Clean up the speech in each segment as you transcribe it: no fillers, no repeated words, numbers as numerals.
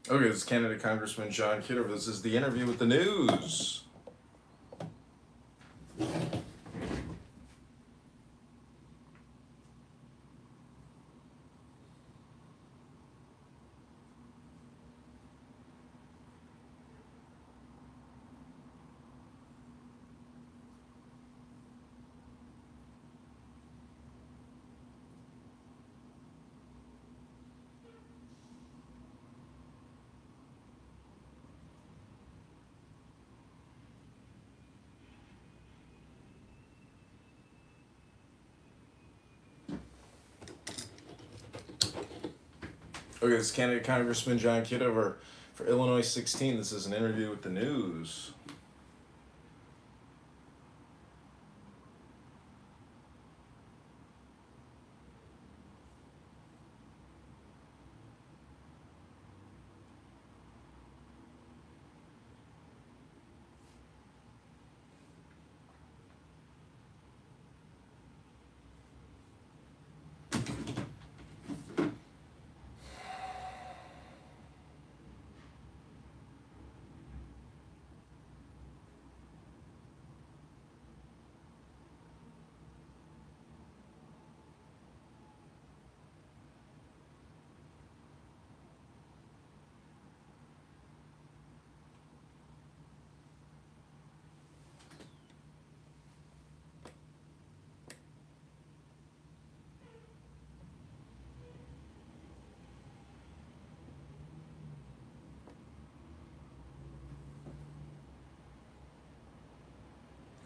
Okay, this is Canada Congressman John Kitover. This is the interview with the news. Okay, this is Canada Congressman John Kitover for Illinois 16. This is an interview with the news.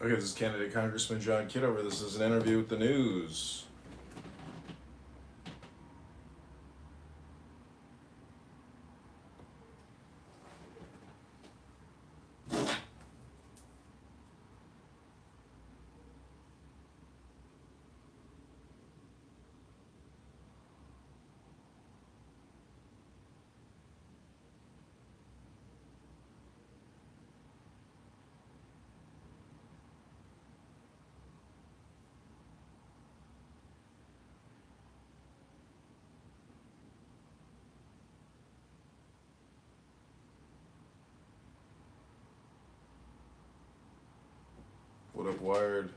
Okay, this is Canada Congressman John Kitover. This is an interview with the news. What up, Wired?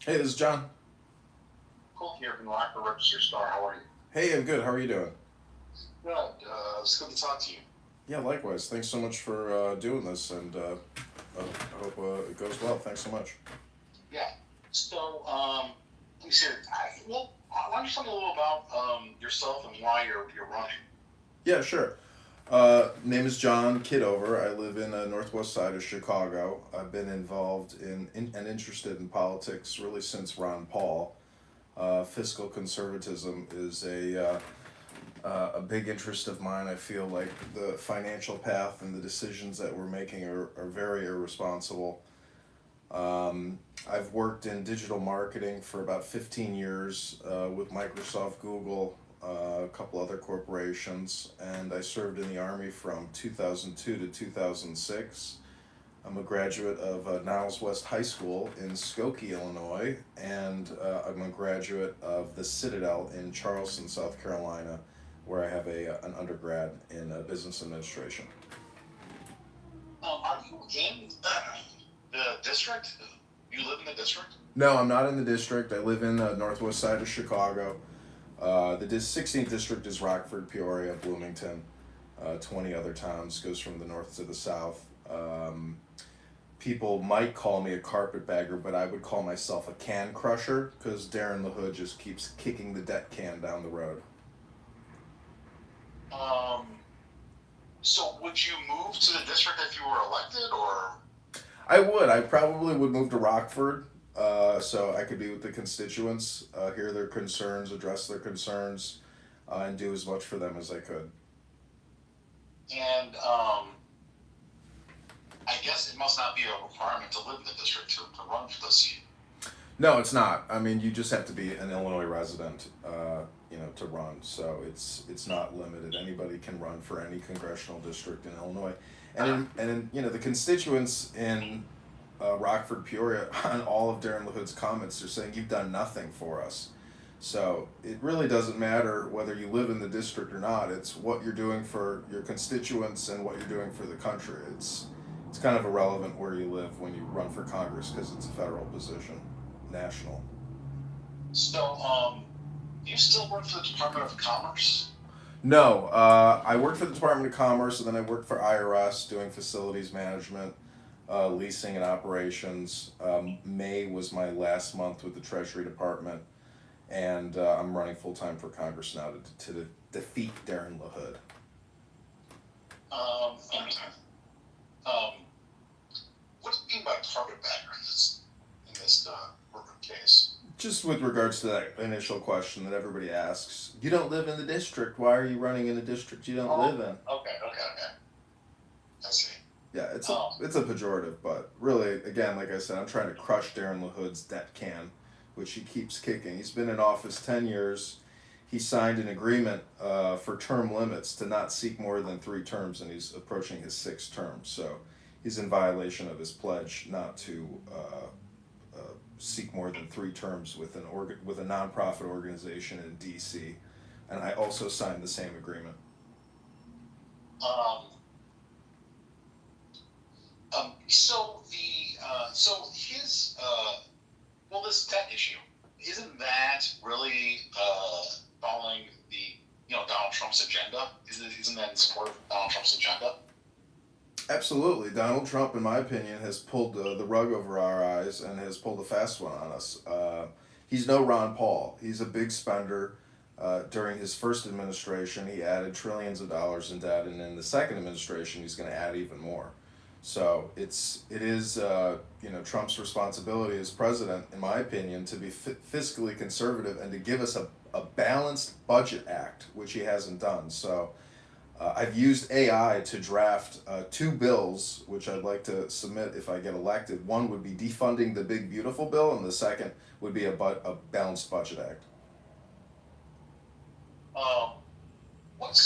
Hey, this is John. Cool here from Locker Register Star. How are you? Hey, I'm good. How are you doing? Good. It's good to talk to you. Yeah, likewise. Thanks so much for doing this, and I hope it goes well. Thanks so much. Yeah. So, let me see. Why don't you tell me a little about yourself and why you're running? Yeah, sure. Name is John Kitover. I live in the northwest side of Chicago. I've been involved in and interested in politics really since Ron Paul. Fiscal conservatism is a big interest of mine. I feel like the financial path and the decisions that we're making are very irresponsible. I've worked in digital marketing for about 15 years with Microsoft, Google, a couple other corporations, and I served in the Army from 2002 to 2006. I'm a graduate of Niles West High School in Skokie, Illinois, and I'm a graduate of the Citadel in Charleston, South Carolina, where I have an undergrad in business administration. Are you in the district? You live in the district? No, I'm not in the district. I live in the northwest side of Chicago. The 16th district is Rockford, Peoria, Bloomington, 20 other towns, goes from the north to the south. People might call me a carpetbagger, but I would call myself a can crusher because Darren LaHood just keeps kicking the debt can down the road. Um, so would you move to the district if you were elected, or? I would. I probably would move to Rockford, so I could be with the constituents, hear their concerns, address their concerns, and do as much for them as I could. And I guess it must not be a requirement to live in the district to run for the seat. No, it's not. I mean, you just have to be an Illinois resident, to run. So it's not limited. Anybody can run for any congressional district in Illinois, the constituents in Rockford, Peoria, on all of Darren LaHood's comments, they're saying you've done nothing for us. So it really doesn't matter whether you live in the district or not. It's what you're doing for your constituents and what you're doing for the country. It's kind of irrelevant where you live when you run for Congress because it's a federal position, national. So, do you still work for the Department of Commerce? No, I worked for the Department of Commerce, and then I worked for IRS doing facilities management, leasing and operations. May was my last month with the Treasury Department, and I'm running full time for Congress now to defeat Darren LaHood. Um, um, what do you mean by carpetbagger in this case? Just with regards to that initial question that everybody asks, you don't live in the district. Why are you running in a district you don't live in? Okay. I see. Yeah, it's a pejorative, but really, again, like I said, I'm trying to crush Darren LaHood's debt can, which he keeps kicking. He's been in office 10 years. He signed an agreement for term limits to not seek more than 3 terms, and he's approaching his 6th term. So he's in violation of his pledge not to seek more than 3 terms with with a nonprofit organization in D.C. And I also signed the same agreement. Um, so his this debt issue, isn't that really following the Donald Trump's agenda? Isn't that in support of Donald Trump's agenda? Absolutely. Donald Trump, in my opinion, has pulled the rug over our eyes and has pulled a fast one on us. He's no Ron Paul. He's a big spender. During his first administration, he added trillions of dollars in debt, and in the second administration, he's going to add even more. So it is Trump's responsibility as president, in my opinion, to be fiscally conservative and to give us a balanced budget act, which he hasn't done. So I've used AI to draft two bills, which I'd like to submit if I get elected. One would be defunding the big beautiful bill, and the second would be a balanced budget act. Um, what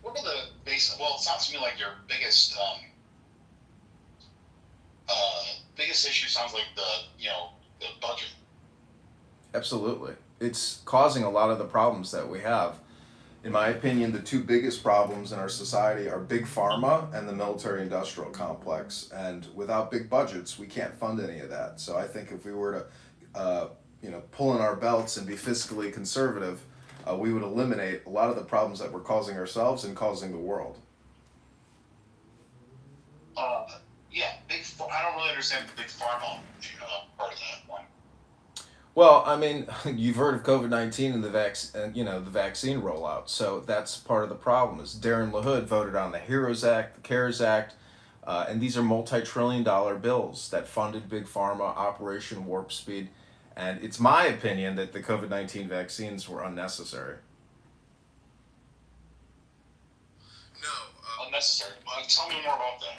are the base? Well, it sounds to me like your biggest issue sounds like the budget. Absolutely. It's causing a lot of the problems that we have. In my opinion, the two biggest problems in our society are big pharma and the military industrial complex. And without big budgets, we can't fund any of that. So I think if we were to, pull in our belts and be fiscally conservative, we would eliminate a lot of the problems that we're causing ourselves and causing the world. Uh, yeah, I don't really understand the big pharma part of that one. Well, I mean, you've heard of COVID-19 and the vaccine rollout. So that's part of the problem. Is Darren LaHood voted on the HEROES Act, the CARES Act, and these are multi-trillion-dollar bills that funded big pharma, Operation Warp Speed, and it's my opinion that the COVID-19 vaccines were unnecessary. Unnecessary. Tell me more about that.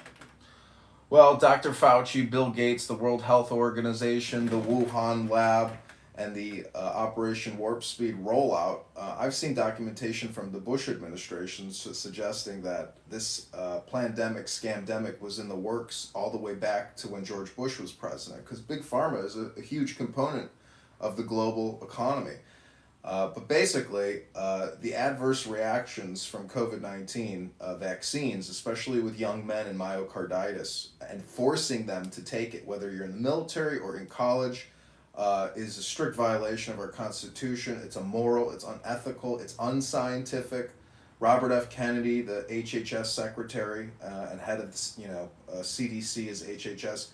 Well, Dr. Fauci, Bill Gates, the World Health Organization, the Wuhan lab, and the Operation Warp Speed rollout, I've seen documentation from the Bush administration suggesting that this pandemic, scamdemic was in the works all the way back to when George Bush was president, because Big Pharma is a huge component of the global economy. But basically, the adverse reactions from COVID-19 vaccines, especially with young men and myocarditis, and forcing them to take it, whether you're in the military or in college, is a strict violation of our Constitution. It's immoral, it's unethical, it's unscientific. Robert F. Kennedy, the HHS secretary and head of CDC is HHS,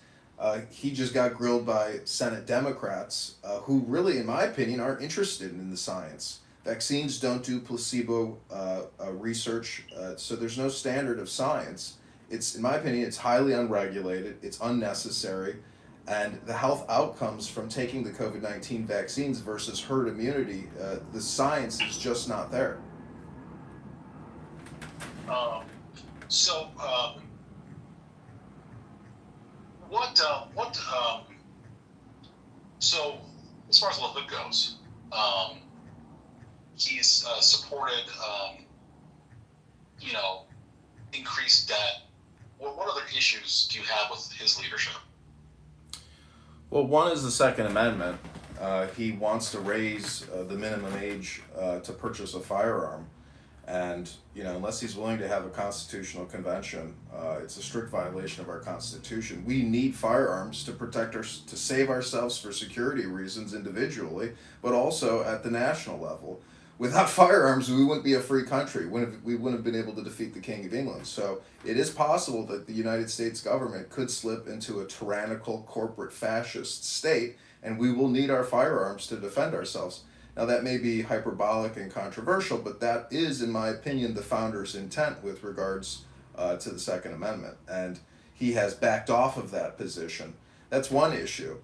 he just got grilled by Senate Democrats who really, in my opinion, aren't interested in the science. Vaccines don't do placebo research, so there's no standard of science. It's, in my opinion, it's highly unregulated, it's unnecessary, and the health outcomes from taking the COVID-19 vaccines versus herd immunity, the science is just not there. Um, so, so as far as LaHood goes, he's supported, increased debt. What other issues do you have with his leadership? Well, one is the Second Amendment. He wants to raise the minimum age to purchase a firearm. And, unless he's willing to have a constitutional convention, it's a strict violation of our Constitution. We need firearms to to save ourselves for security reasons individually, but also at the national level. Without firearms, we wouldn't be a free country. We wouldn't have been able to defeat the King of England. So it is possible that the United States government could slip into a tyrannical corporate fascist state, and we will need our firearms to defend ourselves. Now, that may be hyperbolic and controversial, but that is, in my opinion, the founder's intent with regards to the Second Amendment. And he has backed off of that position. That's one issue.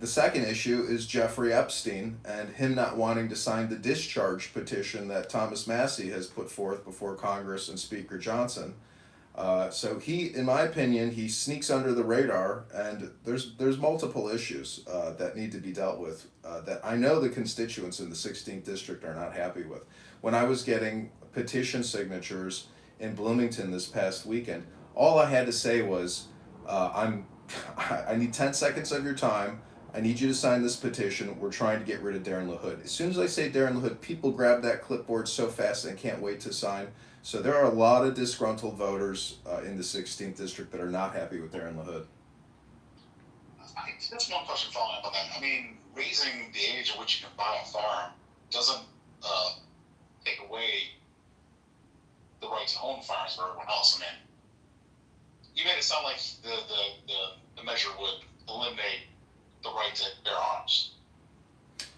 The second issue is Jeffrey Epstein and him not wanting to sign the discharge petition that Thomas Massie has put forth before Congress and Speaker Johnson. So he, in my opinion, he sneaks under the radar, and there's multiple issues that need to be dealt with that I know the constituents in the 16th district are not happy with. When I was getting petition signatures in Bloomington this past weekend, all I had to say was, I need 10 seconds of your time. I need you to sign this petition. We're trying to get rid of Darren LaHood. As soon as I say Darren LaHood, people grab that clipboard so fast and can't wait to sign. So there are a lot of disgruntled voters in the 16th district that are not happy with Darren LaHood. That's one question following up on that. I mean, raising the age at which you can buy a firearm doesn't take away the right to own firearms for everyone else. I mean, you made it sound like the measure would eliminate the right to bear arms.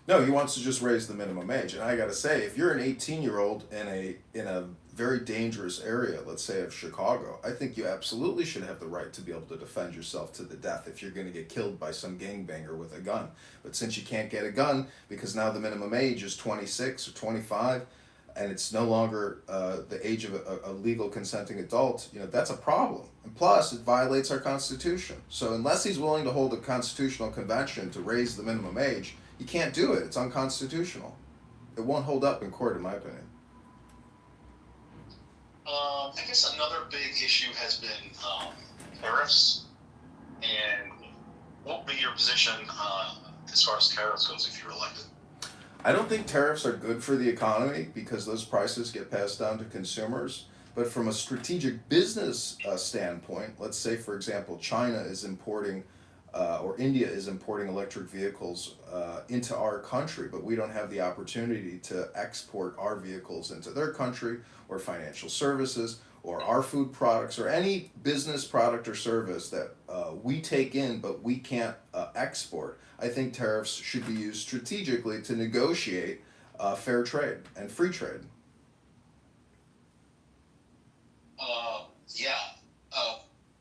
No, he wants to just raise the minimum age. And I got to say, if you're an 18-year-old in a very dangerous area, let's say of Chicago, I think you absolutely should have the right to be able to defend yourself to the death if you're going to get killed by some gangbanger with a gun. But since you can't get a gun because now the minimum age is 26 or 25, and it's no longer the age of a legal consenting adult, that's a problem. And plus, it violates our Constitution. So unless he's willing to hold a constitutional convention to raise the minimum age, he can't do it. It's unconstitutional. It won't hold up in court, in my opinion. I guess another big issue has been tariffs. And what would be your position as far as tariffs goes if you're elected? I don't think tariffs are good for the economy because those prices get passed down to consumers. But from a strategic business standpoint, let's say, for example, China is importing or India is importing electric vehicles into our country, but we don't have the opportunity to export our vehicles into their country, or financial services, or our food products, or any business product or service that we take in but we can't export. I think tariffs should be used strategically to negotiate fair trade and free trade. Yeah.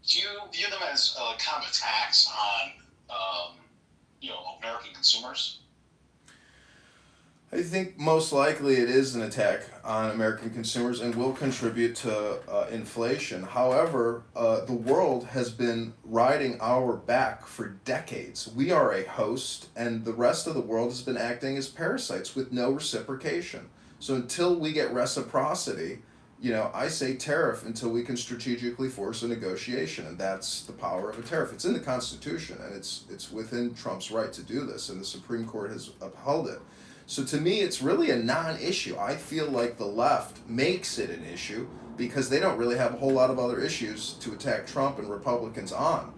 Do you view them as kind of attacks on, American consumers? I think most likely it is an attack on American consumers and will contribute to inflation. However, the world has been riding our back for decades. We are a host, and the rest of the world has been acting as parasites with no reciprocation. So until we get reciprocity, I say tariff until we can strategically force a negotiation, and that's the power of a tariff. It's in the Constitution, and it's within Trump's right to do this, and the Supreme Court has upheld it. So to me, it's really a non-issue. I feel like the left makes it an issue because they don't really have a whole lot of other issues to attack Trump and Republicans on.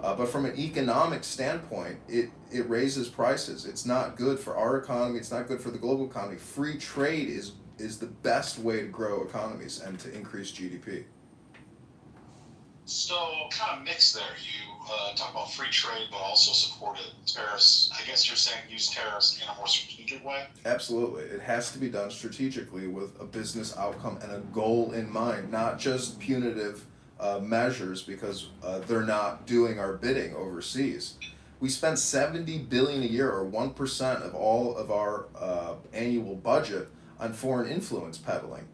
But from an economic standpoint, it raises prices. It's not good for our economy. It's not good for the global economy. Free trade is the best way to grow economies and to increase GDP. So kind of mixed there. You talk about free trade, but also supported tariffs. I guess you're saying use tariffs in a more strategic way? Absolutely. It has to be done strategically with a business outcome and a goal in mind, not just punitive measures because they're not doing our bidding overseas. We spend $70 billion a year, or 1% of all of our annual budget, on foreign influence peddling.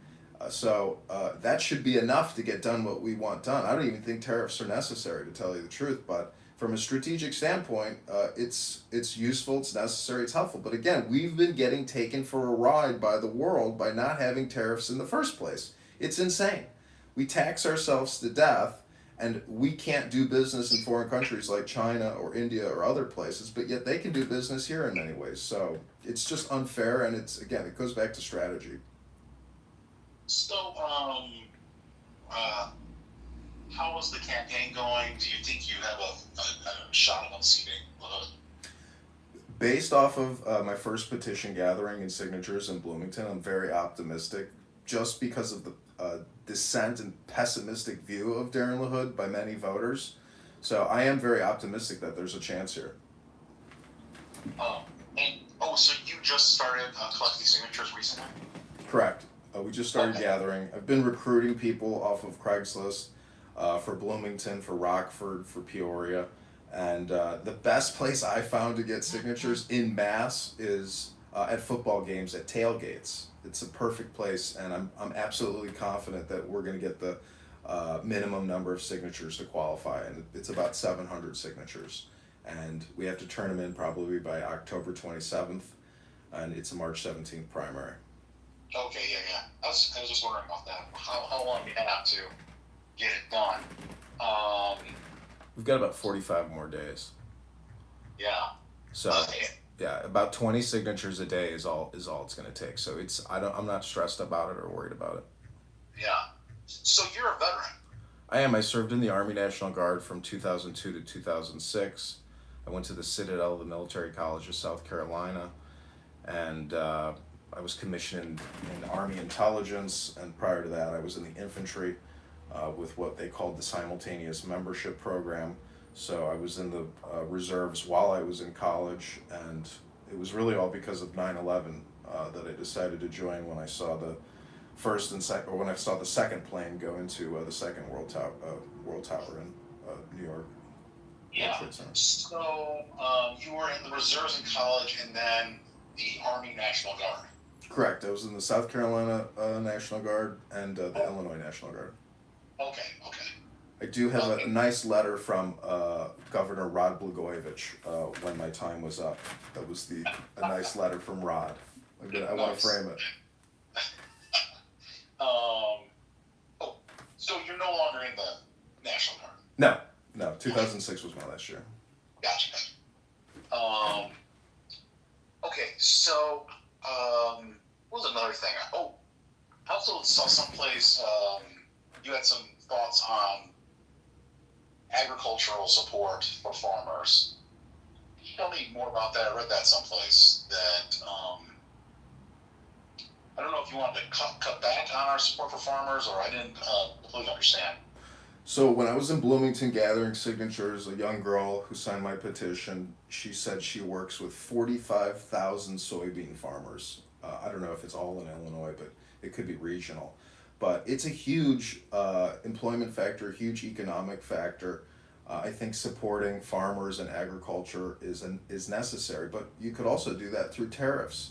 So that should be enough to get done what we want done. I don't even think tariffs are necessary, to tell you the truth. But from a strategic standpoint, it's useful, it's necessary, it's helpful. But again, we've been getting taken for a ride by the world by not having tariffs in the first place. It's insane. We tax ourselves to death, and we can't do business in foreign countries like China or India or other places, but yet they can do business here in many ways. So it's just unfair, and it goes back to strategy. So, how is the campaign going? Do you think you have a shot of unseating LaHood? Based off of my first petition gathering and signatures in Bloomington, I'm very optimistic, just because of the dissent and pessimistic view of Darren LaHood by many voters. So I am very optimistic that there's a chance here. So you just started collecting signatures recently? Correct. We just started gathering. I've been recruiting people off of Craigslist for Bloomington, for Rockford, for Peoria. And the best place I found to get signatures in mass is at football games, at tailgates. It's a perfect place, and I'm absolutely confident that we're going to get the minimum number of signatures to qualify. And it's about 700 signatures. And we have to turn them in probably by October 27th, and it's a March 17th primary. Okay, yeah. I was just wondering about that. How long do you have to get it done? We've got about 45 more days. Yeah. So yeah, about 20 signatures a day is all it's going to take. So I'm not stressed about it or worried about it. Yeah. So you're a veteran. I am. I served in the Army National Guard from 2002 to 2006. I went to the Citadel, the Military College of South Carolina, and I was commissioned in Army Intelligence, and prior to that I was in the infantry with what they called the Simultaneous Membership Program. So I was in the reserves while I was in college, and it was really all because of 9/11 that I decided to join when I saw the first and second, or when I saw the second plane go into the second World Tower in New York. Yeah. So you were in the reserves in college, and then the Army National Guard. Correct. I was in the South Carolina National Guard and the Illinois National Guard. Okay, okay. I do have a Okay. nice letter from Governor Rod Blagojevich when my time was up. That was a nice letter from Rod. I want to Nice. frame it. Oh, so you're no longer in the National Guard. No, 2006 was my last year. Gotcha. Okay, so what was another thing? Oh, I also saw someplace you had some thoughts on agricultural support for farmers. Can you tell me more about that? I read that someplace that I don't know if you wanted to cut back on our support for farmers, or I didn't completely understand. So when I was in Bloomington gathering signatures, a young girl who signed my petition, she said she works with 45,000 soybean farmers. I don't know if it's all in Illinois, but it could be regional. But it's a huge employment factor, a huge economic factor. I think supporting farmers and agriculture is necessary, but you could also do that through tariffs.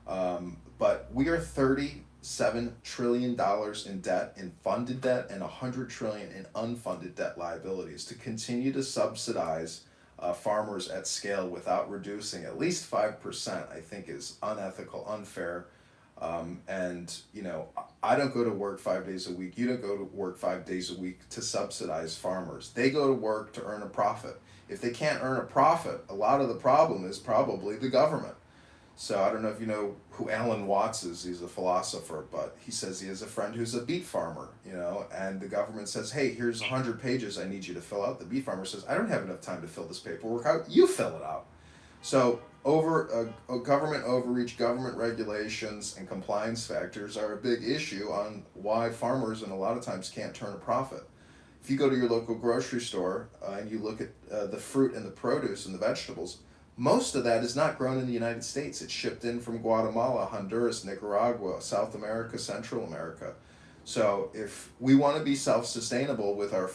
But we are $37 trillion in debt, in funded debt, and $100 trillion in unfunded debt liabilities. To continue to subsidize farmers at scale without reducing at least 5%, I think is unethical, unfair. And I don't go to work 5 days a week. You don't go to work 5 days a week to subsidize farmers. They go to work to earn a profit. If they can't earn a profit, a lot of the problem is probably the government. So I don't know if you know who Alan Watts is. He's a philosopher, but he says he has a friend who's a beet farmer, and the government says, hey, here's 100 pages I need you to fill out. The beet farmer says, I don't have enough time to fill this paperwork out. You fill it out. So government overreach, government regulations, and compliance factors are a big issue on why farmers, and a lot of times, can't turn a profit. If you go to your local grocery store and you look at the fruit and the produce and the vegetables, most of that is not grown in the United States. It's shipped in from Guatemala, Honduras, Nicaragua, South America, Central America. So if we want to be self-sustainable with our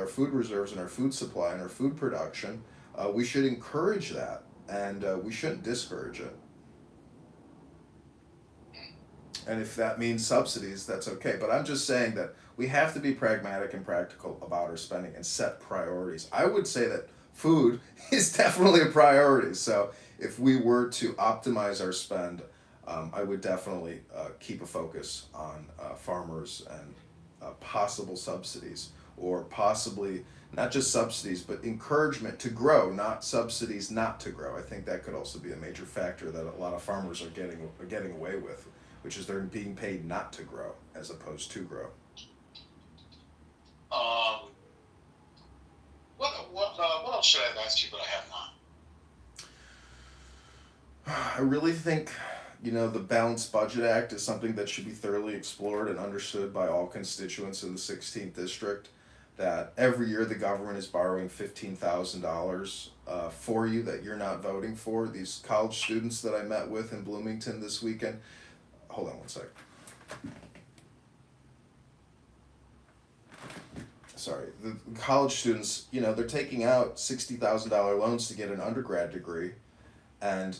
food reserves and our food supply and our food production, we should encourage that, and we shouldn't discourage it. And if that means subsidies, that's okay. But I'm just saying that we have to be pragmatic and practical about our spending and set priorities. I would say that food is definitely a priority. So if we were to optimize our spend, I would definitely keep a focus on farmers and possible subsidies, or possibly not just subsidies, but encouragement to grow, not subsidies not to grow. I think that could also be a major factor that a lot of farmers are getting away with, which is they're being paid not to grow as opposed to grow. What else should I have asked you, but I have not? I really think, the Balanced Budget Act is something that should be thoroughly explored and understood by all constituents in the 16th District, that every year the government is borrowing $15,000 for you that you're not voting for. These college students that I met with in Bloomington this weekend, hold on one sec. Sorry, the college students, they're taking out $60,000 loans to get an undergrad degree, and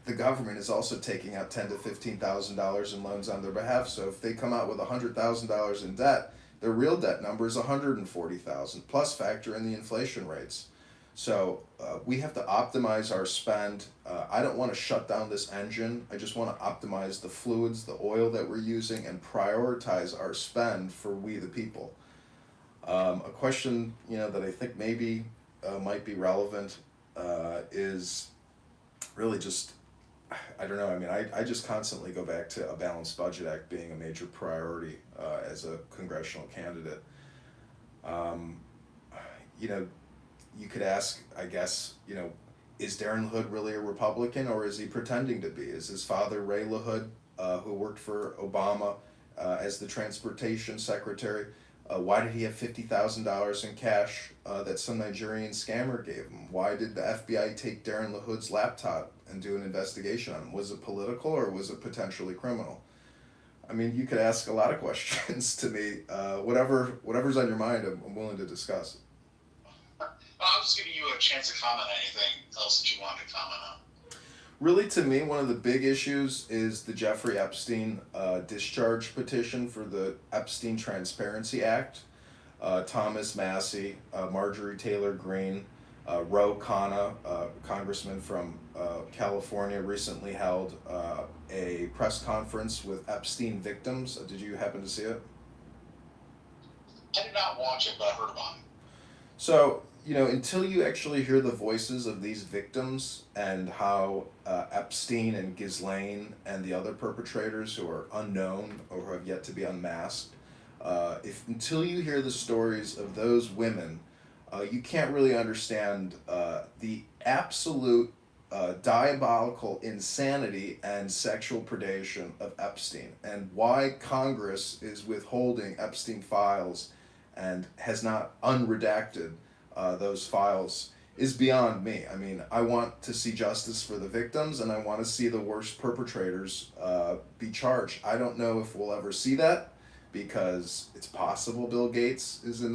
the government is also taking out $10,000 to $15,000 in loans on their behalf. So if they come out with $100,000 in debt, their real debt number is $140,000 plus factor in the inflation rates. So we have to optimize our spend. I don't want to shut down this engine. I just want to optimize the fluids, the oil that we're using, and prioritize our spend for we the people. A question that I think maybe might be relevant is really just, I don't know. I mean, I just constantly go back to a Balanced Budget Act being a major priority as a congressional candidate. You could ask, I guess, is Darren LaHood really a Republican, or is he pretending to be? Is his father Ray LaHood, who worked for Obama as the transportation secretary? Why did he have $50,000 in cash that some Nigerian scammer gave him? Why did the FBI take Darren LaHood's laptop and do an investigation on him? Was it political, or was it potentially criminal? I mean, you could ask a lot of questions to me. Whatever's on your mind, I'm willing to discuss. I was just giving you a chance to comment on anything else that you wanted to comment on. Really, to me, one of the big issues is the Jeffrey Epstein discharge petition for the Epstein Transparency Act. Thomas Massey, Marjorie Taylor Greene, Ro Khanna, congressman from California, recently held a press conference with Epstein victims. Did you happen to see it? I did not watch it, but I heard about it. So, until you actually hear the voices of these victims and how Epstein and Ghislaine and the other perpetrators who are unknown or who have yet to be unmasked, until you hear the stories of those women, you can't really understand the absolute diabolical insanity and sexual predation of Epstein and why Congress is withholding Epstein files and has not unredacted those files is beyond me. I mean, I want to see justice for the victims and I want to see the worst perpetrators be charged. I don't know if we'll ever see that because it's possible Bill Gates is in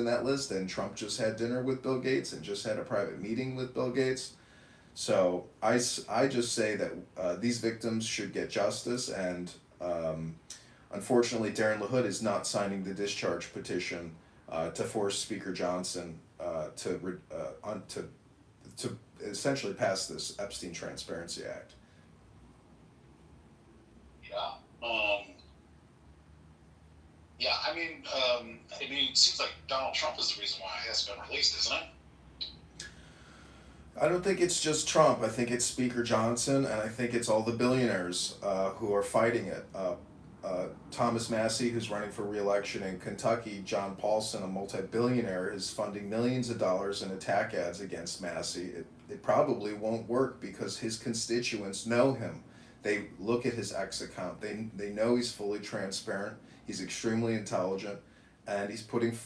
that list, and Trump just had dinner with Bill Gates and just had a private meeting with Bill Gates. So I just say that these victims should get justice, and unfortunately Darren LaHood is not signing the discharge petition to force Speaker Johnson to essentially pass this Epstein Transparency Act. Yeah. Yeah, I mean, it seems like Donald Trump is the reason why it hasn't been released, isn't it? I don't think it's just Trump. I think it's Speaker Johnson, and I think it's all the billionaires who are fighting it. Thomas Massey, who's running for re-election in Kentucky, John Paulson, a multi-billionaire, is funding millions of dollars in attack ads against Massey. It probably won't work because his constituents know him. They look at his X account. They know he's fully transparent. He's extremely intelligent, and he's putting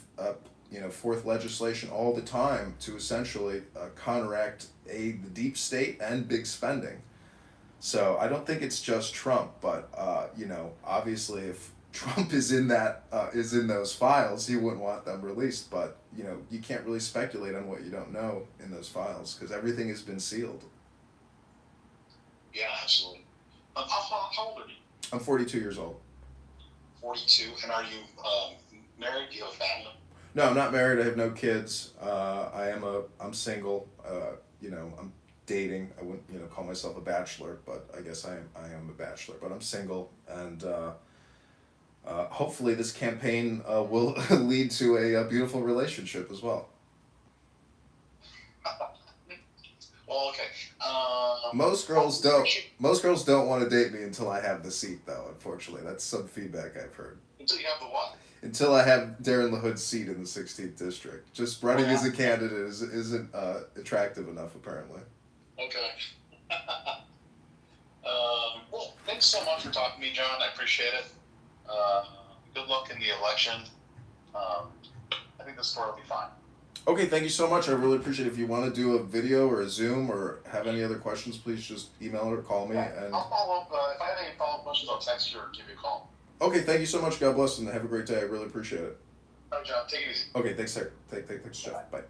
forth legislation all the time to essentially counteract the deep state and big spending. So I don't think it's just Trump, but obviously if Trump is in those files, he wouldn't want them released. But you can't really speculate on what you don't know in those files because everything has been sealed. Yeah, absolutely. How old are you? I'm 42 years old. 42, and are you married? Do you have a family? No, I'm not married. I have no kids. I'm single. I'm dating. I wouldn't call myself a bachelor, but I guess I am a bachelor. But I'm single, and hopefully this campaign will lead to a beautiful relationship as well. Well, okay. Most girls don't want to date me until I have the seat, though. Unfortunately, that's some feedback I've heard. Until you have the what? Until I have Darren LaHood's seat in the 16th district. Just running as a candidate isn't attractive enough, apparently. Okay. Well, thanks so much for talking to me, John. I appreciate it. Good luck in the election. I think this story will be fine. Okay, thank you so much. I really appreciate it. If you want to do a video or a Zoom or have any other questions, please just email or call me. Yeah, And I'll follow up. If I have any follow-up questions, I'll text you or give you a call. Okay, thank you so much. God bless and have a great day. I really appreciate it. All right, John. Take it easy. Okay, thanks, sir. Thanks, Jeff. Bye.